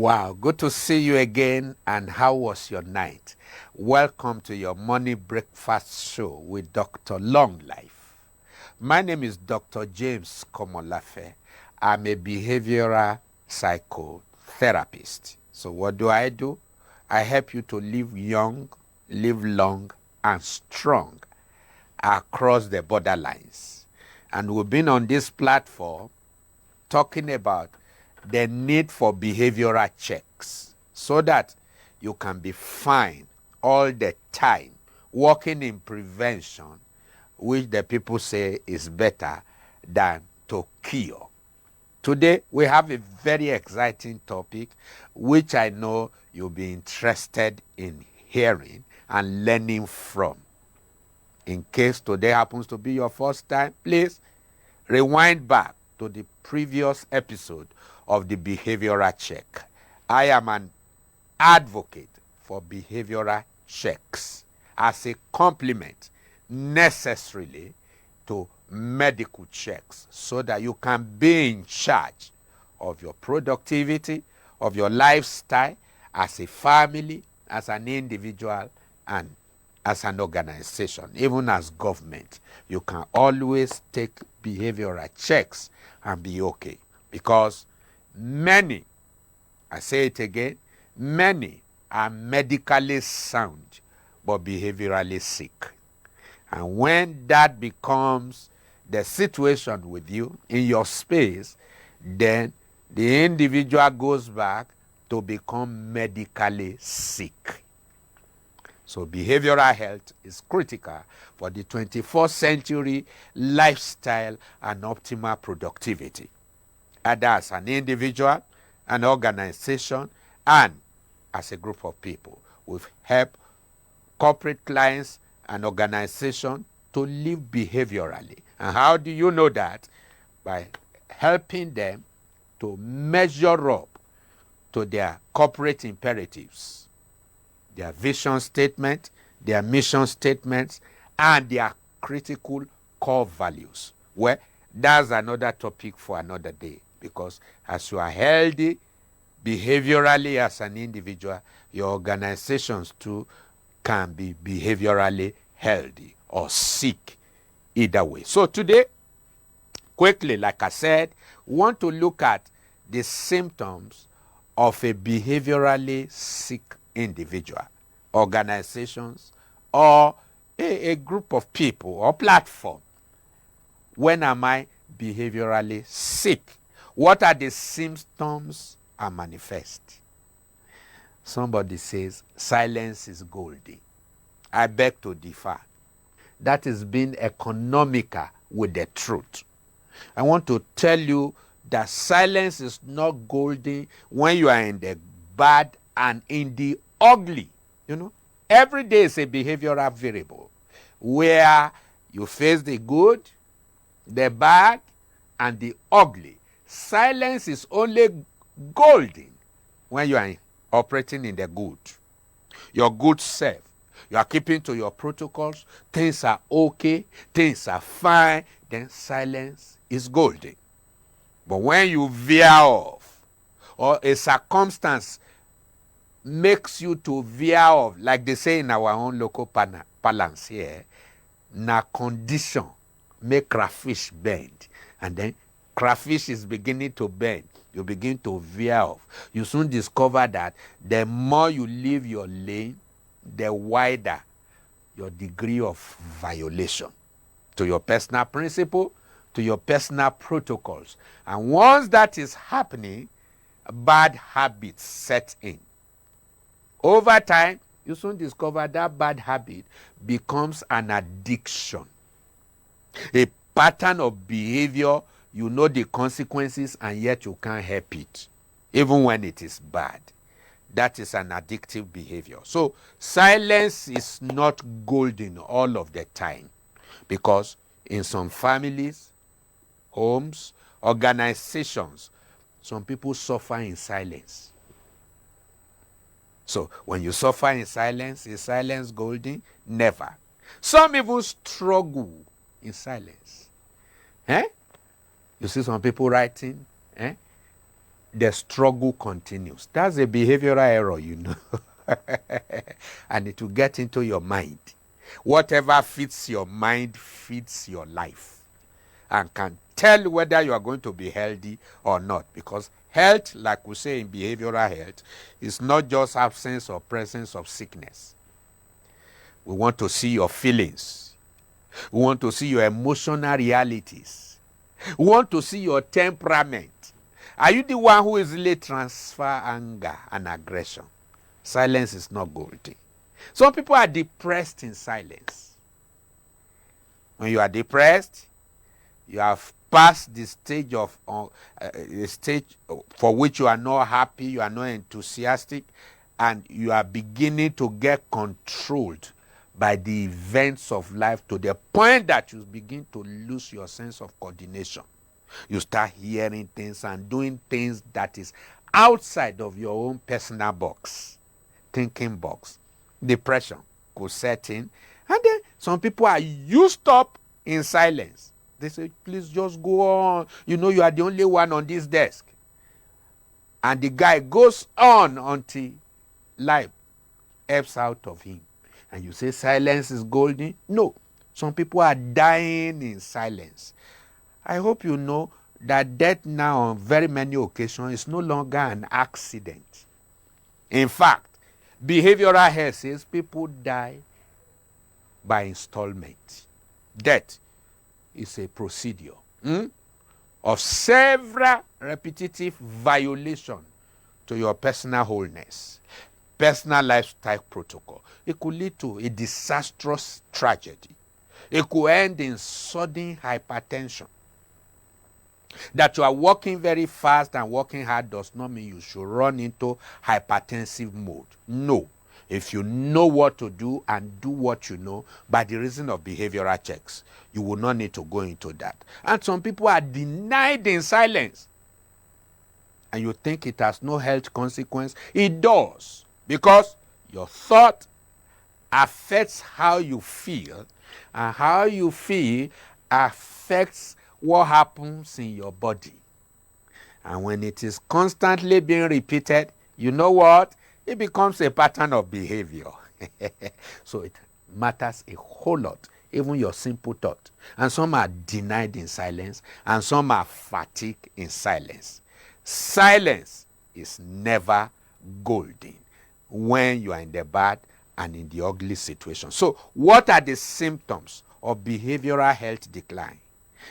Wow, good to see you again. And how was your night? Welcome to your morning breakfast show with Dr. Long Life. My name is Dr. James Komolafe. I'm a behavioral psychotherapist. So what do? I help you to live young, live long, and strong across the borderlines. And we've been on this platform talking about the need for behavioral checks so that you can be fine all the time, working in prevention, which the people say is better than to cure. Today, we have a very exciting topic, which I know you'll be interested in hearing and learning from. In case today happens to be your first time, please rewind back to the previous episode of the behavioral check. I am an advocate for behavioral checks as a complement necessarily to medical checks so that you can be in charge of your productivity, of your lifestyle as a family, as an individual, and as an organization, even as government. You can always take behavioral checks and be okay. Because many, I say it again, many are medically sound but behaviorally sick. And when that becomes the situation with you in your space, then the individual goes back to become medically sick. So behavioral health is critical for the 21st century lifestyle and optimal productivity, either as an individual, an organization, and as a group of people. We've helped corporate clients and organizations to live behaviorally. And how do you know that? By helping them to measure up to their corporate imperatives, their vision statement, their mission statements, and their critical core values. Well, that's another topic for another day, because as you are healthy behaviorally as an individual, your organizations too can be behaviorally healthy or sick either way. So today, quickly, like I said, we want to look at the symptoms of a behaviorally sick individual, organizations, or a group of people or platform. When am I behaviorally sick? What are the symptoms I manifest? Somebody says silence is golden. I beg to differ. That is being economical with the truth. I want to tell you that silence is not golden when you are in the bad and in the ugly. Every day is a behavioral variable where you face the good, the bad, and the ugly. Silence is only golden when you are operating in the good. Your good self. You are keeping to your protocols. Things are okay. Things are fine. Then silence is golden. But when you veer off, or a circumstance makes you to veer off, like they say in our own local parlance here, na condition make crayfish bend. And then crayfish is beginning to bend. You begin to veer off. You soon discover that the more you leave your lane, the wider your degree of violation to your personal principle, to your personal protocols. And once that is happening, bad habits set in. Over time, you soon discover that bad habit becomes an addiction, a pattern of behavior. You know the consequences and yet you can't help it, even when it is bad. That is an addictive behavior. So silence is not golden all of the time, because in some families, homes, organizations, some people suffer in silence. So when you suffer in silence, is silence golden? Never. Some even struggle in silence. You see some people writing, the struggle continues. That's a behavioral error, you know. And it will get into your mind. Whatever fits your mind fits your life and can tell whether you are going to be healthy or not. Because health, like we say in behavioral health, is not just absence or presence of sickness. We want to see your feelings. We want to see your emotional realities. We want to see your temperament. Are you the one who easily transfer anger and aggression? Silence is not golden. Some people are depressed in silence. When you are depressed, you have passed the stage of a stage for which you are not happy, you are not enthusiastic, and you are beginning to get controlled by the events of life to the point that you begin to lose your sense of coordination. You start hearing things and doing things that is outside of your own personal box, thinking box. Depression could set in, and then some people are used up in silence. They say, please just go on. You know you are the only one on this desk. And the guy goes on until life ebbs out of him. And you say silence is golden? No. Some people are dying in silence. I hope you know that death now on very many occasions is no longer an accident. In fact, behavioral health says people die by installment. Death is a procedure of several repetitive violations to your personal wholeness, personal lifestyle protocol. It could lead to a disastrous tragedy. It could end in sudden hypertension. That you are working very fast and working hard does not mean you should run into hypertensive mode. No. If you know what to do and do what you know by the reason of behavioral checks, you will not need to go into that. And some people are denied in silence. And you think it has no health consequence. It does. Because your thought affects how you feel, and how you feel affects what happens in your body. And when it is constantly being repeated, you know what? It becomes a pattern of behavior. So it matters a whole lot, even your simple thought. And some are denied in silence, and some are fatigued in silence. Silence is never golden when you are in the bad and in the ugly situation. So what are the symptoms of behavioral health decline?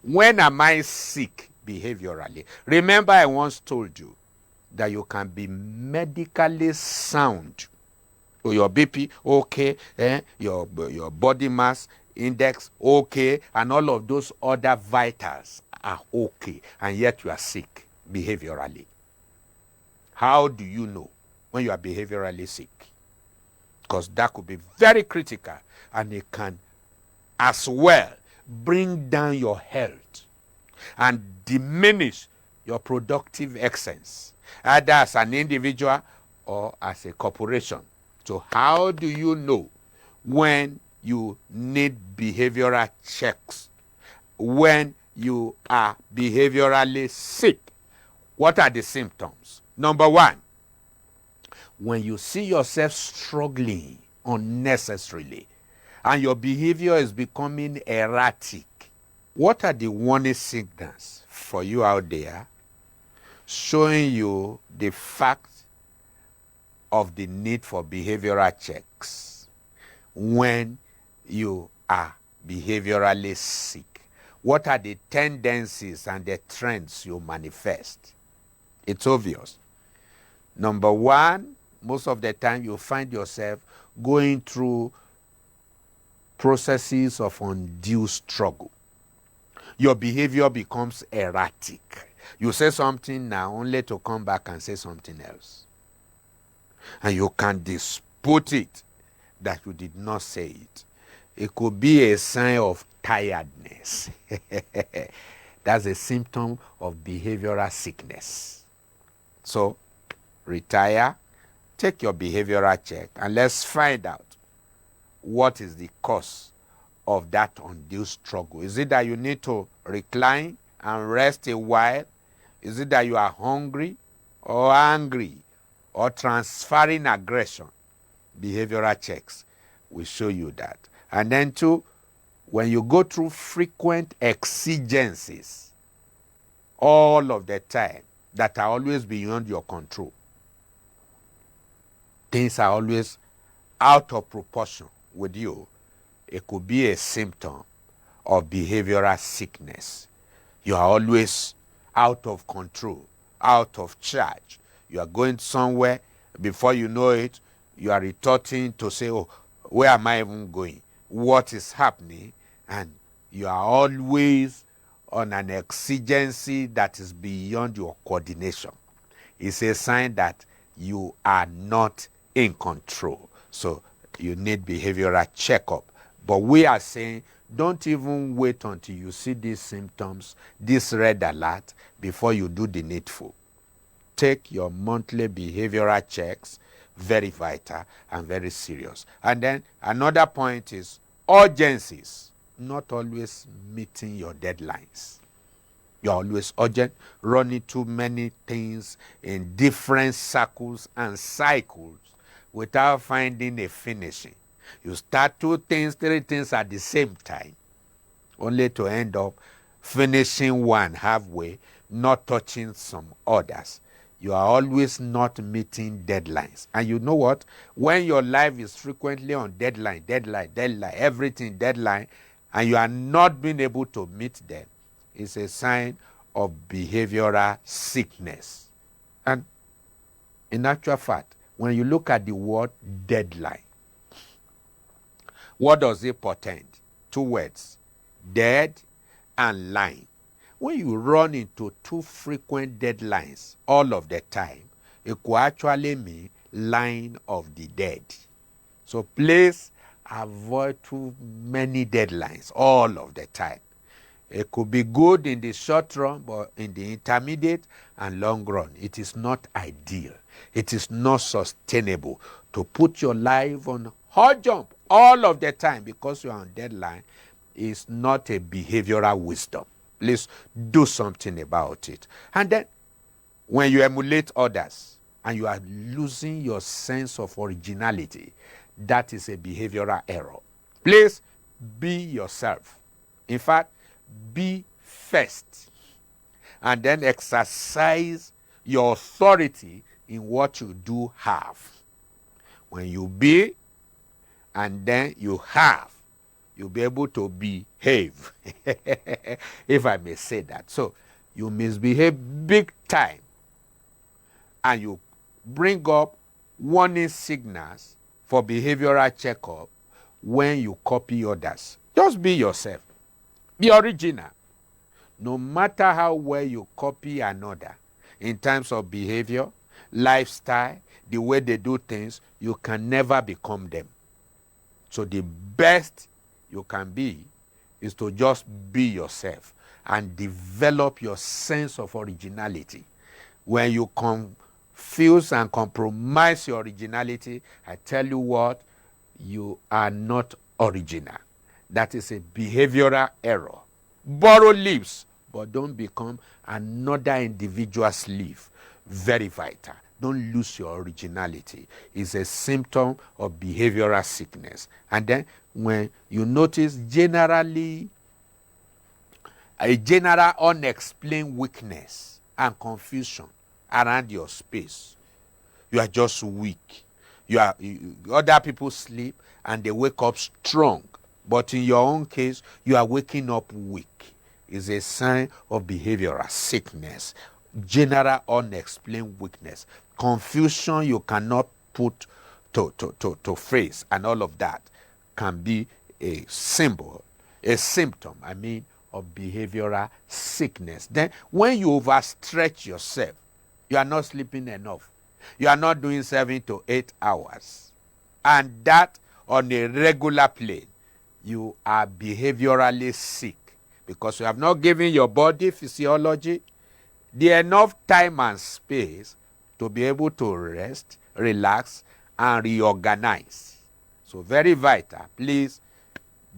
When am I sick behaviorally? Remember, I once told you that you can be medically sound. Your BP, okay, your body mass index, okay, and all of those other vitals are okay, and yet you are sick behaviorally. How do you know when you are behaviorally sick? Because that could be very critical, and it can as well bring down your health and diminish your productive excellence, either as an individual or as a corporation. So how do you know when you need behavioral checks? When you are behaviorally sick, what are the symptoms? Number one, when you see yourself struggling unnecessarily and your behavior is becoming erratic, what are the warning signals for you out there showing you the fact of the need for behavioral checks when you are behaviorally sick? What are the tendencies and the trends you manifest? It's obvious. Number one, most of the time you find yourself going through processes of undue struggle. Your behavior becomes erratic. You say something now only to come back and say something else. And you can dispute it that you did not say it. It could be a sign of tiredness. That's a symptom of behavioral sickness. So, retire, take your behavioral check, and let's find out what is the cause of that undue struggle. Is it that you need to recline and rest a while? Is it that you are hungry? or angry or transferring aggression, behavioral checks will show you that. And then 2, when you go through frequent exigencies all of the time that are always beyond your control, things are always out of proportion with you, it could be a symptom of behavioral sickness. You are always out of control, out of charge. You are going somewhere, before you know it, you are retorting to say, oh, where am I even going? What is happening? And you are always on an exigency that is beyond your coordination. It's a sign that you are not in control. So you need behavioral checkup. But we are saying, don't even wait until you see these symptoms, this red alert, before you do the needful. Take your monthly behavioral checks, very vital and very serious. And then another point is urgencies, not always meeting your deadlines. You're always urgent, running too many things in different circles and cycles without finding a finishing. You start 2 things, 3 things at the same time, only to end up finishing one halfway, not touching some others. You are always not meeting deadlines. And you know what? When your life is frequently on deadline, everything deadline, and you are not being able to meet them, it's a sign of behavioral sickness. And in actual fact, when you look at the word deadline, what does it portend? 2 words, dead and line. When you run into 2 frequent deadlines all of the time, it could actually mean line of the dead. So please avoid too many deadlines all of the time. It could be good in the short run, but in the intermediate and long run, it is not ideal. It is not sustainable to put your life on hot jump all of the time because you are on deadline. Is not a behavioral wisdom. Please do something about it. And then when you emulate others and you are losing your sense of originality, that is a behavioral error. Please be yourself. In fact, be first, and then exercise your authority in what you do have. When you be and then you have, you'll be able to behave, if I may say that. So you misbehave big time, and you bring up warning signals for behavioral checkup when you copy others. Just be yourself. Be original. No matter how well you copy another in terms of behavior, lifestyle, the way they do things, you can never become them. So the best you can be is to just be yourself and develop your sense of originality. When you confuse and compromise your originality, I tell you what, you are not original. That is a behavioral error. Borrow leaves, but don't become another individual's leaf. Very vital. Don't lose your originality. It's a symptom of behavioral sickness. And then when you notice a general unexplained weakness and confusion around your space, you are just weak. Other people sleep and they wake up strong. But in your own case, you are waking up weak. It's a sign of behavioral sickness. General unexplained weakness. Confusion you cannot put to face, and all of that can be a symptom, of behavioral sickness. Then when you overstretch yourself, you are not sleeping enough. You are not doing 7 to 8 hours. And that on a regular plane, you are behaviorally sick because you have not given your body physiology the enough time and space to be able to rest, relax, and reorganize. So very vital. Please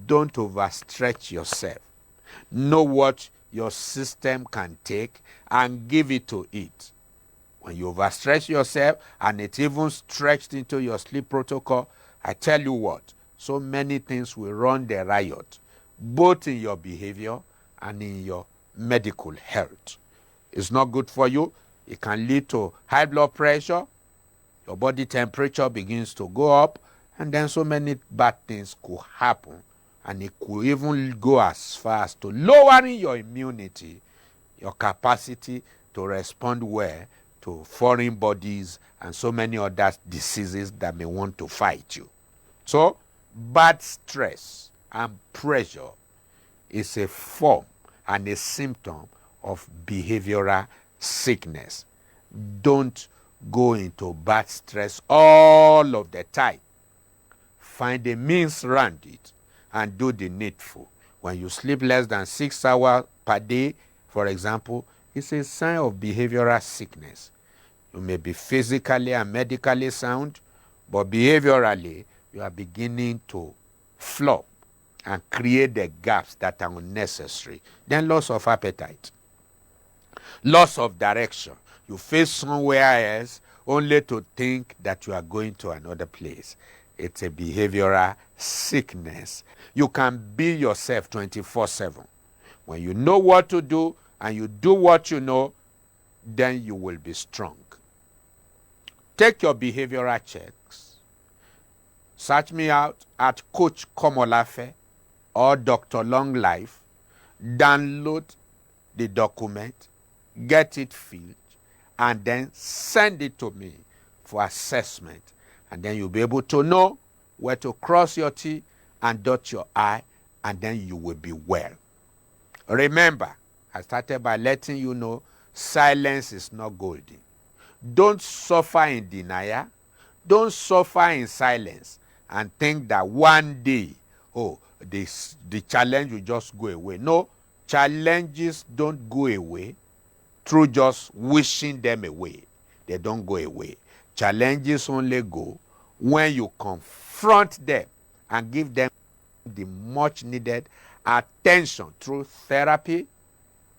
don't overstretch yourself. Know what your system can take and give it to it. When you overstress yourself and it even stretched into your sleep protocol, I tell you what, so many things will run the riot, both in your behavior and in your medical health. It's not good for you. It can lead to high blood pressure. Your body temperature begins to go up, and then so many bad things could happen. And it could even go as far as to lowering your immunity, your capacity to respond well to foreign bodies and so many other diseases that may want to fight you. So, bad stress and pressure is a form and a symptom of behavioral sickness. Don't go into bad stress all of the time. Find a means around it and do the needful. When you sleep less than 6 hours per day, for example, it's a sign of behavioral sickness. You may be physically and medically sound, but behaviorally, you are beginning to flop and create the gaps that are unnecessary. Then loss of appetite, loss of direction. You face somewhere else only to think that you are going to another place. It's a behavioral sickness. You can be yourself 24/7. When you know what to do and you do what you know, then you will be strong. Take your behavioral checks. Search me out at Coach Komolafe or Dr. Long Life. Download the document, get it filled, and then send it to me for assessment. And then you'll be able to know where to cross your T and dot your I, and then you will be well. Remember, I started by letting you know silence is not golden. Don't suffer in denial. Don't suffer in silence and think that one day, the challenge will just go away. No, challenges don't go away through just wishing them away. They don't go away. Challenges only go when you confront them and give them the much needed attention through therapy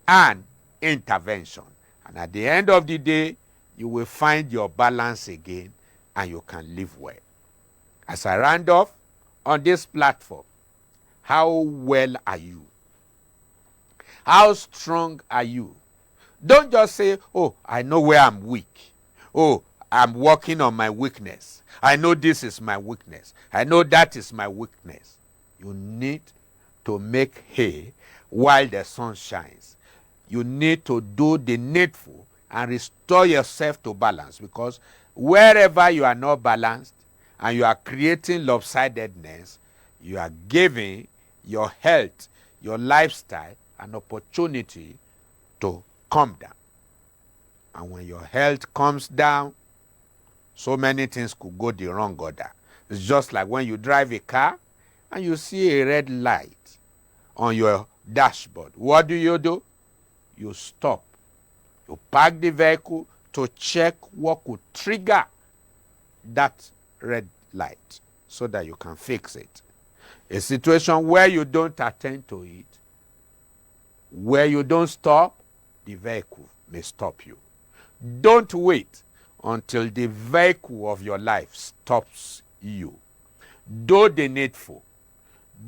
and intervention. And at the end of the day, you will find your balance again and you can live well. As I round off on this platform, how well are you? How strong are you? Don't just say, I know where I'm weak. I'm working on my weakness. I know this is my weakness. I know that is my weakness. You need to make hay while the sun shines. You need to do the needful and restore yourself to balance, because wherever you are not balanced and you are creating lopsidedness, you are giving your health, your lifestyle, an opportunity to come down. And when your health comes down, so many things could go the wrong order. It's just like when you drive a car and you see a red light on your dashboard. What do? You stop. You park the vehicle to check what could trigger that red light so that you can fix it. A situation where you don't attend to it, where you don't stop, the vehicle may stop you. Don't wait until the vehicle of your life stops you. Do the needful.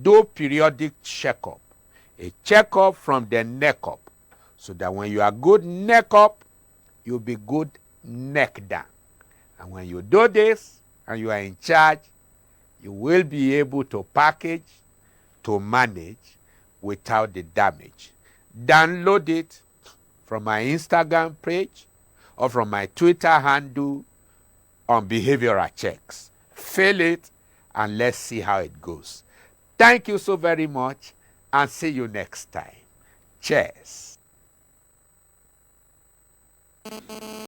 Do periodic checkup. A checkup from the neck up, so that when you are good neck up, you'll be good neck down. And when you do this and you are in charge, you will be able to package, to manage without the damage. Download it from my Instagram page or from my Twitter handle on behavioral checks. Fill it and let's see how it goes. Thank you so very much and see you next time. Cheers.